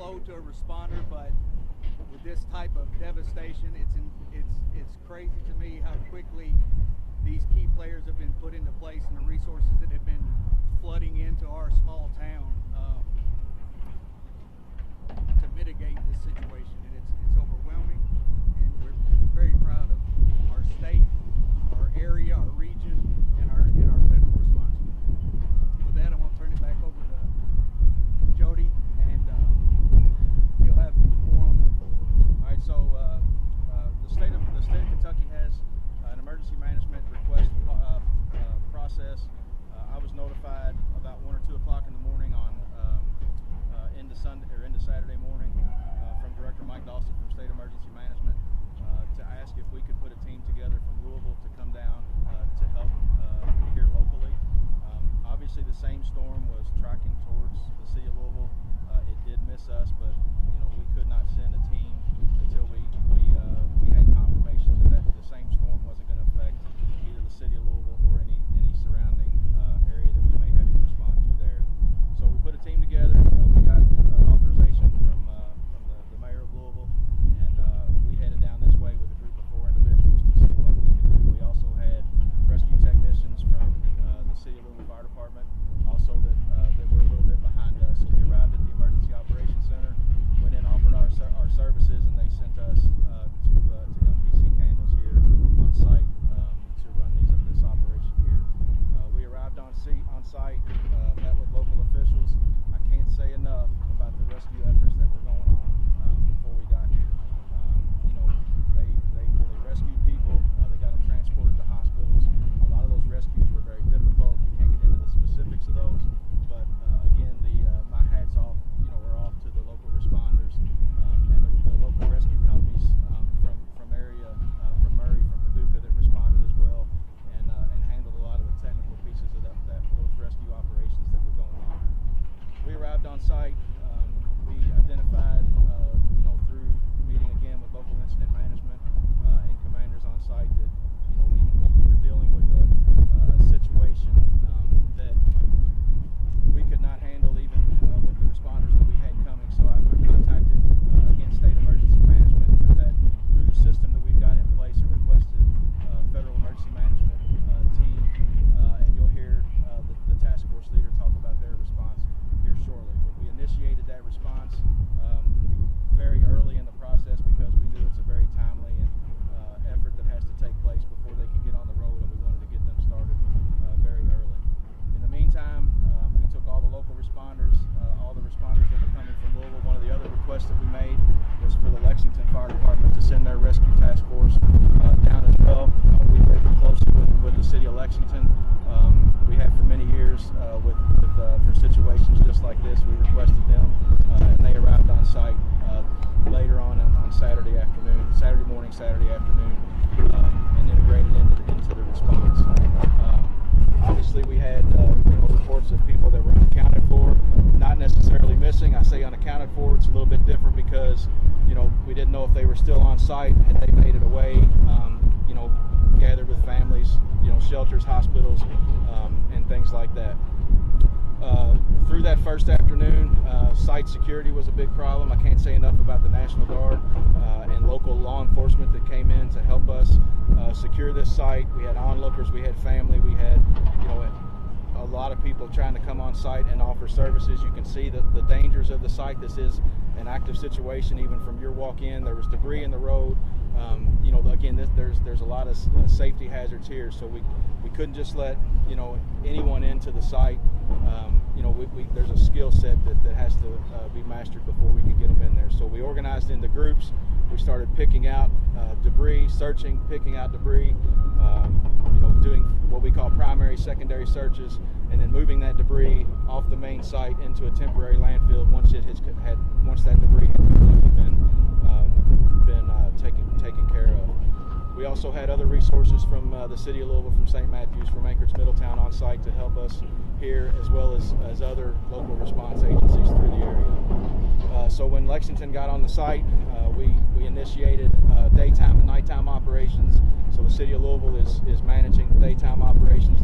slow to a responder, but with this type of devastation, it's crazy to me how quickly these key players have been put into place and the resources that have been flooding into our small town to mitigate this situation. And it's overwhelming, and we're very proud of our state, our area, our region, and our federal response. With that, I want to turn it back over to Jody, and he'll have more on that. All right, so the state of Kentucky has an emergency management request process. I was notified about 1 or 2 o'clock in the morning on into Saturday morning from Director Mike Dawson from State Emergency Management to ask if we could put a team together from Louisville to come down to help here locally. Obviously, the same storm was tracking towards the city of Louisville. It did miss us, but we could not send a team until we had confirmation that the same storm wasn't going to affect either the city of Louisville or any surrounding area that we may have to respond to there. So we put a team together. We got authorization from the mayor of Louisville, and we headed down this way with a group of 4 individuals to see what we could do. We also had rescue technicians from the city of Louisville Fire Department, also that were a little bit behind us. So we arrived at the Emergency Operations Center, went in, offered our services, and they sent us to MPC Candles here on site to run this operation here. We arrived on site, met with local officials. I can't say enough about the rescue efforts that were going on before we got here. They rescued people. They got them transported to hospitals. A lot of those rescues were very difficult. We can't get into the specifics of those, but again, my hats off. We're off to the local responders and the local rescue companies from area, from Murray, from Paducah that responded as well, and handled a lot of the technical pieces of those rescue operations that were going on. We arrived on site. We identified, through meeting again with local incident management and commanders on site that we were dealing with a situation that we could not handle even with the responders that we had coming. So I contacted again State Emergency Management through the system that we've got in place, and requested Federal Emergency Management team, and you'll hear the task force leader talk about their response here shortly. But we initiated that response very early in the process because we knew it's a very timely and effort that has to take place before they can get on the road, and we wanted to get them started very early. In the meantime, we took all the local responders, all the responders that were coming from Louisville. One of the other requests that we made was for the Lexington Fire Department to send their rescue task force down as well. We work closely with the city of Lexington. We have for many years for situations just like this. We requested them, and they arrived on site later on Saturday morning, Saturday afternoon, and integrated into the response. Obviously, we had reports of people that were unaccounted for, not necessarily missing. I say unaccounted for. It's a little bit different because we didn't know if they were still on site, had they made it away, gathered with families, shelters, hospitals, and things like that. Through that first afternoon, site security was a big problem. I can't say enough about the National Guard and local law enforcement that came in to help us secure this site. We had onlookers, we had family, we had a lot of people trying to come on site and offer services. You can see the dangers of the site. This is an active situation. Even from your walk in, there was debris in the road. Again, there's a lot of safety hazards here, so we couldn't just let anyone into the site. There's a skill set that has to be mastered before we can get them in there. So we organized into groups. We started picking out debris, searching, picking out debris, doing what we call primary, secondary searches, and then moving that debris off the main site into a temporary landfill once that debris had completely been taken care of. We also had other resources from the city of Louisville, from St. Matthews, from Anchorage Middletown on site to help us here, as well as other local response agencies through the area. So when Lexington got on the site, we initiated daytime and nighttime operations. So the city of Louisville is managing the daytime operations,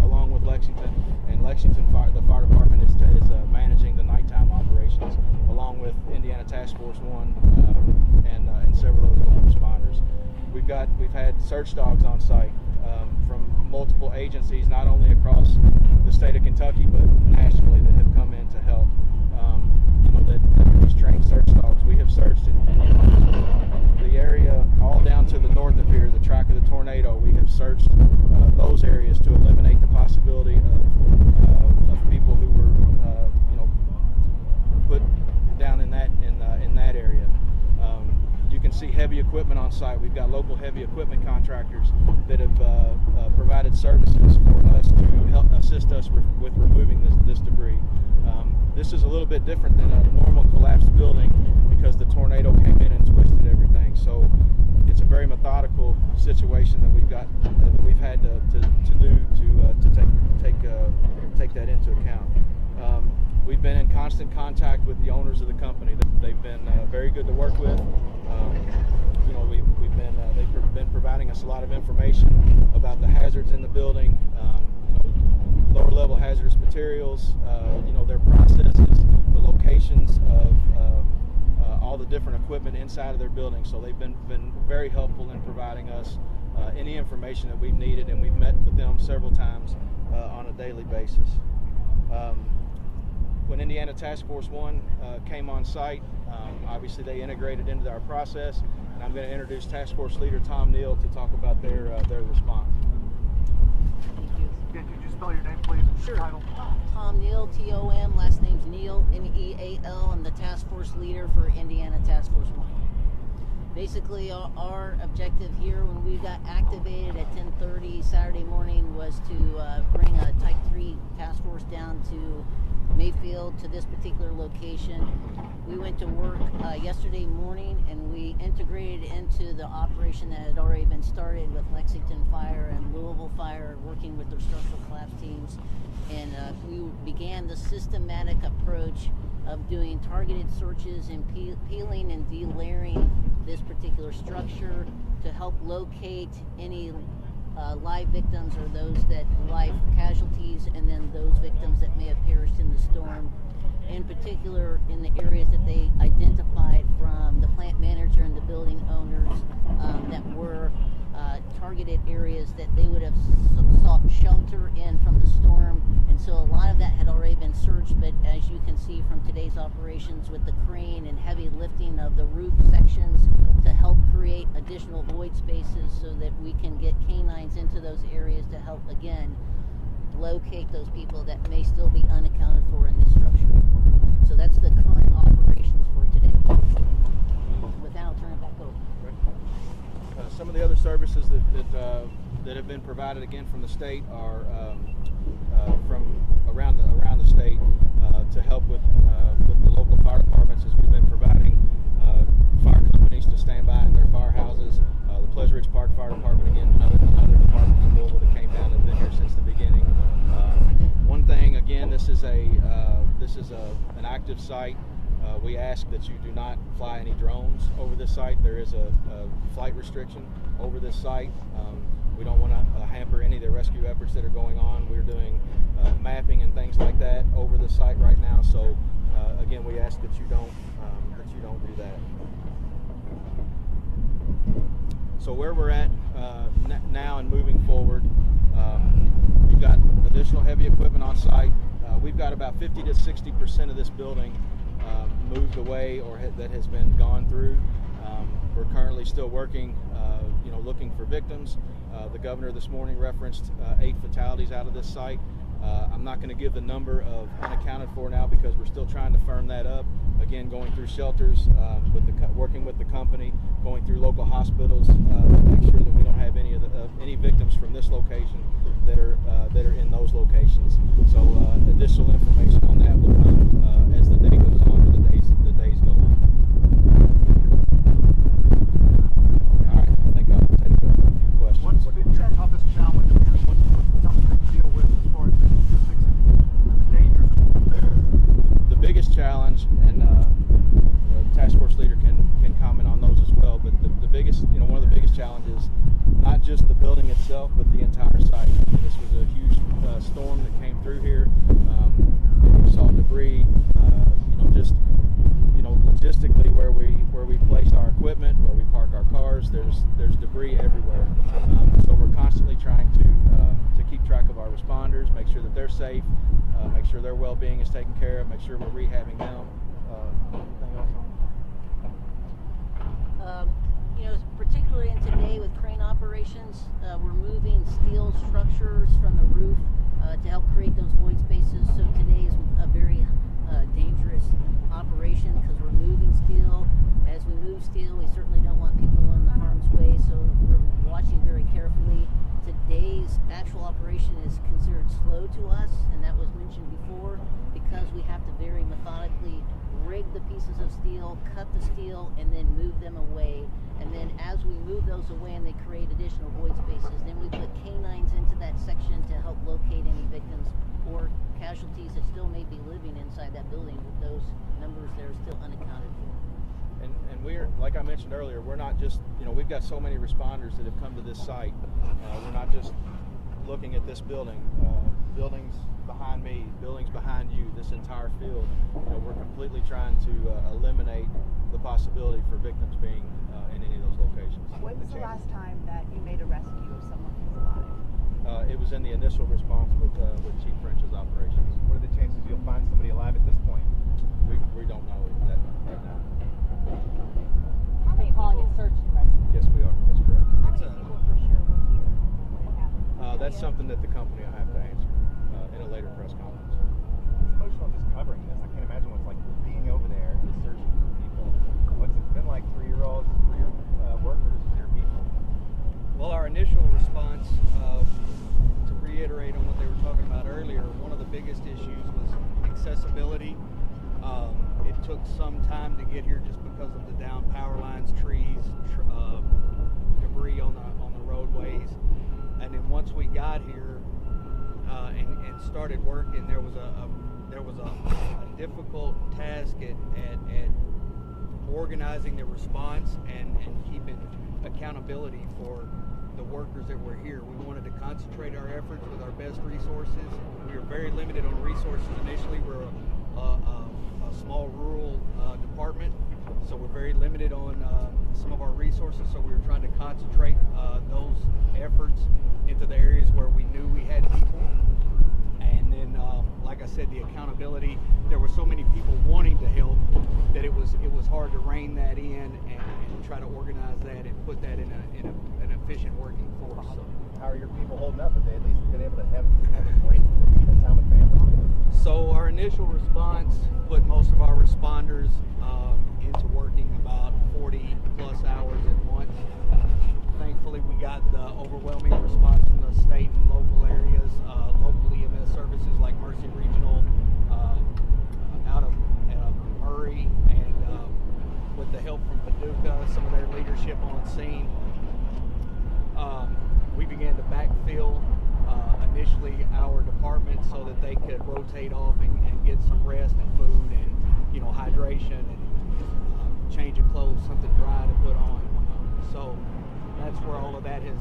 along with Lexington, and the fire department is managing the nighttime operations, along with Indiana Task Force 1 and several other local responders. We've had search dogs on site from multiple agencies, not only across the state of Kentucky but nationally, that have come in to help. These trained search dogs. We have searched in the area all down to the north of here, the track of the tornado. We have searched those areas to eliminate the possibility of people who were put down in that area. You can see heavy equipment on site. We've got local heavy equipment contractors that have provided services for us to help assist us with removing this debris. This is a little bit different than a normal collapsed building because the tornado came in and twisted everything. So it's a very methodical situation that we've had to do to take that into account. We've been in constant contact with the owners of the company. They've been very good to work with. They've been providing us a lot of information about the hazards in the building, lower level hazardous materials, their processes, the locations of all the different equipment inside of their building. So they've been very helpful in providing us any information that we've needed, and we've met with them several times on a daily basis. When Indiana Task Force 1 came on site, obviously they integrated into our process, and I'm going to introduce Task Force Leader Tom Neal to talk about their response. Thank you. Could you spell your name, please, and Sure. your title? Tom Neal, T-O-M, last name's Neal, N-E-A-L. I'm the task force leader for Indiana Task Force 1. Basically, our objective here when we got activated at 10:30 Saturday morning was to bring a Type 3 task force down to Mayfield to this particular location. We went to work yesterday morning, and we integrated into the operation that had already been started with Lexington Fire and Louisville Fire, working with their structural collapse teams. And we began the systematic approach of doing targeted searches and peeling and delayering this particular structure to help locate any live victims or those that live casualties, and then those victims that may have perished in the storm. In particular, in the areas that they identified from the plant manager and the building owners that were targeted areas that they would have sought shelter in from the storm. And so a lot of that had already been searched, but as you can see from today's operations with the crane and heavy lifting of the roof sections to help create additional void spaces so that we can get canines into those areas to help, again, locate those people that may still be unaccounted for in this structure. So that's the current operations for today. With that, I'll turn it back over. Some of the other services that have been provided again from the state are from around the state to help with the local fire departments, as we've been providing fire companies to stand by in their firehouses. The Pleasant Ridge Park Fire Department, again, another department in Louisville that came down and have been here since the beginning. One thing, again, this is an active site. We ask that you do not fly any drones over this site. There is a flight restriction over this site. We don't want to hamper any of the rescue efforts that are going on. We're doing mapping and things like that over the site right now. So again, we ask that you don't do that. So where we're at now and moving forward, we've got additional heavy equipment on site. We've got about 50 to 60% of this building moved away or that has been gone through. We're currently still working, looking for victims. The governor this morning referenced 8 fatalities out of this site. I'm not going to give the number of unaccounted for now because we're still trying to firm that up. Again, going through shelters, working with the company, going through local hospitals to make sure that we don't have any victims from this location that are in those locations. So additional information on that will come as the day goes on, or the days go on. All right, I think I'll take a few questions. What's been your toughest challenge? What's the toughest thing to deal with as far as logistics and the dangers? The biggest challenge, and the task force leader can comment on those as well, but the biggest, one of the biggest challenges, not just the building itself, but the entire site. This was a huge storm that came through here. We saw debris, debris everywhere. So we're constantly trying to keep track of our responders, make sure that they're safe, make sure their well-being is taken care of, make sure we're rehabbing them. Anything else on? You know, particularly in today with crane operations, we're moving steel structures from the roof to help create those void spaces. So today is a very dangerous operation because we're moving steel. As we move steel, we certainly don't want people in the harm's way, so we're watching very carefully. Today's actual operation is considered slow to us, and that was mentioned before, because we have to very methodically rig the pieces of steel, cut the steel, and then move them away. And then as we move those away and they create additional void spaces, then we put canines into that section to help locate any victims or casualties that still may be living inside that building with those numbers that are still unaccounted for. And we're, like I mentioned earlier, we're not just, you know, we've got so many responders that have come to this site. We're not just looking at this building. Buildings behind me, buildings behind you, this entire field. You know, we're completely trying to eliminate the possibility for victims being in any of those locations. When was the last time that you made a rescue of someone who's alive? It was in the initial response with Chief French's operations. What are the chances you'll find somebody alive at this point? We don't know that right now. Are you calling it search and rescue? Yes, we are. That's correct. How many people for sure were here when it happened? That's something that the company will have to answer in a later press conference. It's emotional just covering this. I can't imagine what it's like being over there and searching for people. What's it been like for your workers, for your people? Well, our initial response, to reiterate on what they were talking about earlier, one of the biggest issues was accessibility. It took some time to get here just because of the down power lines, trees, debris on the roadways. And then once we got here and started working, there was a difficult task at organizing the response and keeping accountability for the workers that were here. We wanted to concentrate our efforts with our best resources. We were very limited on resources initially. We're a small rural department, so we're very limited on some of our resources. So we were trying to concentrate those efforts into the areas where we knew we had people. And then, like I said, the accountability. There were so many people wanting to help that it was hard to rein that in and try to organize that and put that in an efficient working force. So, how are your people holding up? Have they at least been able to have a break and spend time with family? So our initial response put most of our responders into working about 40 plus hours at once. Thankfully, we got the overwhelming response from the state and local areas, local EMS services like Mercy Regional, out of Murray, and with the help from Paducah, some of their leadership on scene, we began to backfill initially our department so that they could rotate off and get some rest and food and, you know, hydration and change of clothes, something dry to put on. So that's where all of that is.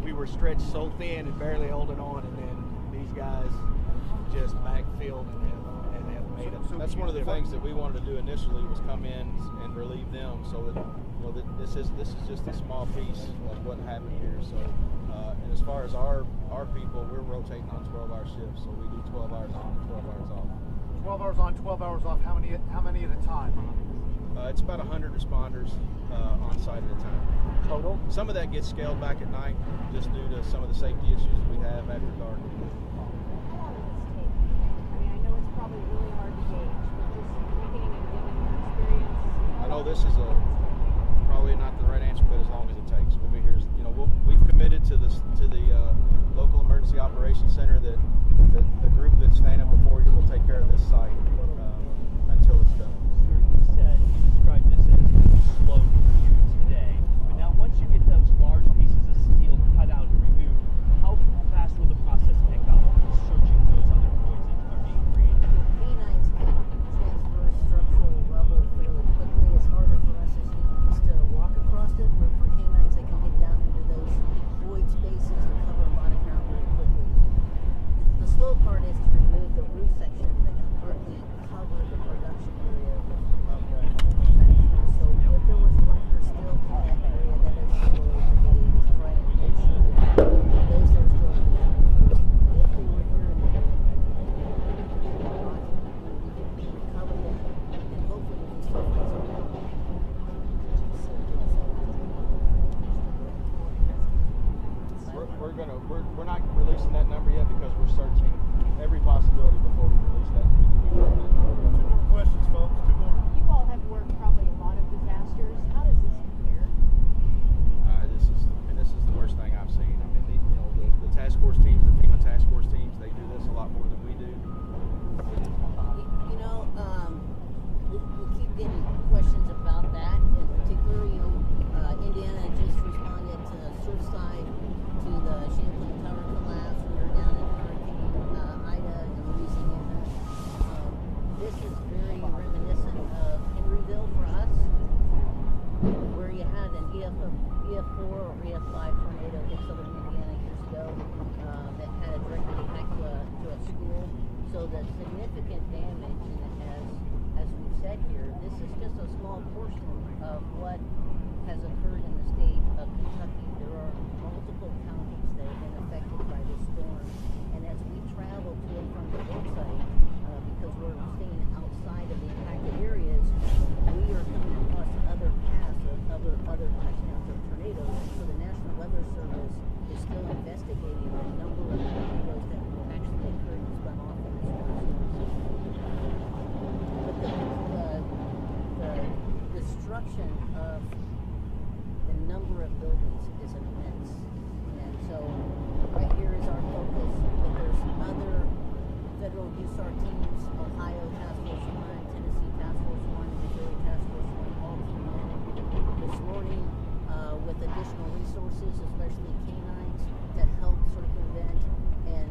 We were stretched so thin and barely holding on, and then these guys just backfilled and have made it. That's one of the things that we wanted to do initially, was come in and relieve them, so that, you know, that this is just a small piece of what happened here. So, and as far as our people, we're rotating on 12-hour shifts, so we do 12 hours on and 12 hours off. 12 hours on, 12 hours off. How many at a time? It's about 100 responders on site at a time. Total? Some of that gets scaled back at night just due to some of the safety issues that we have after dark. How long does this take? I mean, I know it's probably really hard to gauge, but just thinking and given your experience. I know this is probably not the right answer, but as long as it takes, we'll be here. You know, we've committed to the local emergency operations center that the group that's standing before you will take care of this site until it's done. You said you described this as slow for you today, but now once you get those large pieces of steel cut out and removed, how fast will the process pick up searching those other voids that are being created? Canines can transfer structural rubble fairly quickly. It's harder for us as humans to walk across it, but for canines, they can get down into those void spaces and cover a lot of ground very quickly. The slow part is to remove the roof section that completely cover the production area with researching every possibility before we release that. Two more questions, folks. Two more. You all have worked probably a lot of disasters. How does this compare? This is the worst thing I've seen. I mean, the task force teams, the FEMA task force teams, they do this a lot more than we do. You know, we keep getting questions about that. In particular, Indiana just responded to Surfside to the Champlain Tower collapse. We were down in Hurricane Ida in Louisiana. This is very reminiscent of Henryville for us, where you had an EF4 or EF5 tornado hit southern Indiana years ago that had a direct impact to a school. So the significant damage, as we've said here, this is just a small portion of what has occurred in the state of Kentucky. There are multiple counties that have been affected by this storm, and as we travel to and from the work site, because we're staying outside of the impacted areas, we are coming across other paths of other touchdowns of tornadoes. And so the National Weather Service is still investigating the number of tornadoes that actually occurred and spun off in this storm system. But the destruction of the number of buildings is immense. And so right here is our focus, but there's other federal USAR teams, Ohio Task Force 1, Tennessee Task Force 1, Missouri Task Force 1, all came in this morning with additional resources, especially canines, to help circumvent and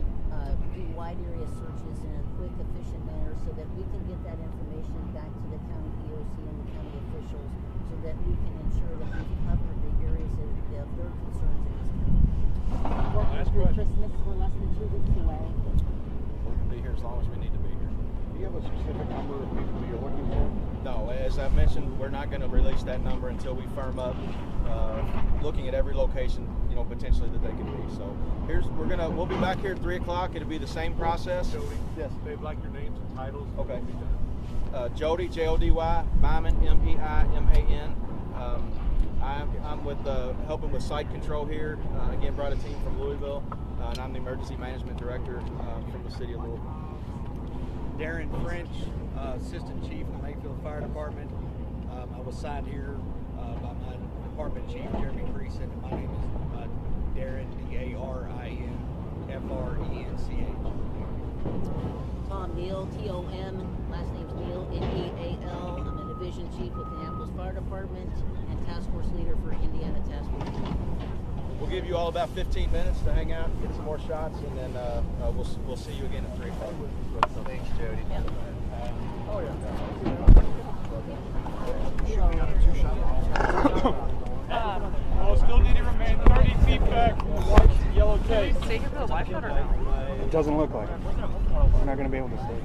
do wide area searches in a quick, efficient manner so that we can get that information back to the county EOC and the county officials so that we can ensure that we've covered the areas of their concerns in this county. Working through Christmas, we're less than 2 weeks away. We're going to be here as long as we need to be here. Do you have a specific number of people that you're looking for? No, as I mentioned, we're not going to release that number until we firm up looking at every location, potentially that they could be. So we'll be back here at 3 o'clock. It'll be the same process. Jody, Yes. they'd like your names and titles. Okay. Jody, Jody, Myman, Meiman. I'm with helping with site control here. Again, brought a team from Louisville, and I'm the emergency management director from the city of Louisville. Darren French, Assistant Chief of the Mayfield Fire Department. I was signed here by my Department Chief, Jeremy Creason, and my name is Darren, Darin French. Tom Neal, Tom, last name's Neal, Neal. I'm a Division Chief with the Indianapolis Fire Department and Task Force Leader for Indiana Task Force. We'll give you all about 15 minutes to hang out, get some more shots, and then we'll see you again at 3 o'clock. Thanks, Jody. Yeah. Oh, yeah. Well, still need to remain 30 feet back. Yellow tape. It doesn't look like it. We're not going to be able to see it.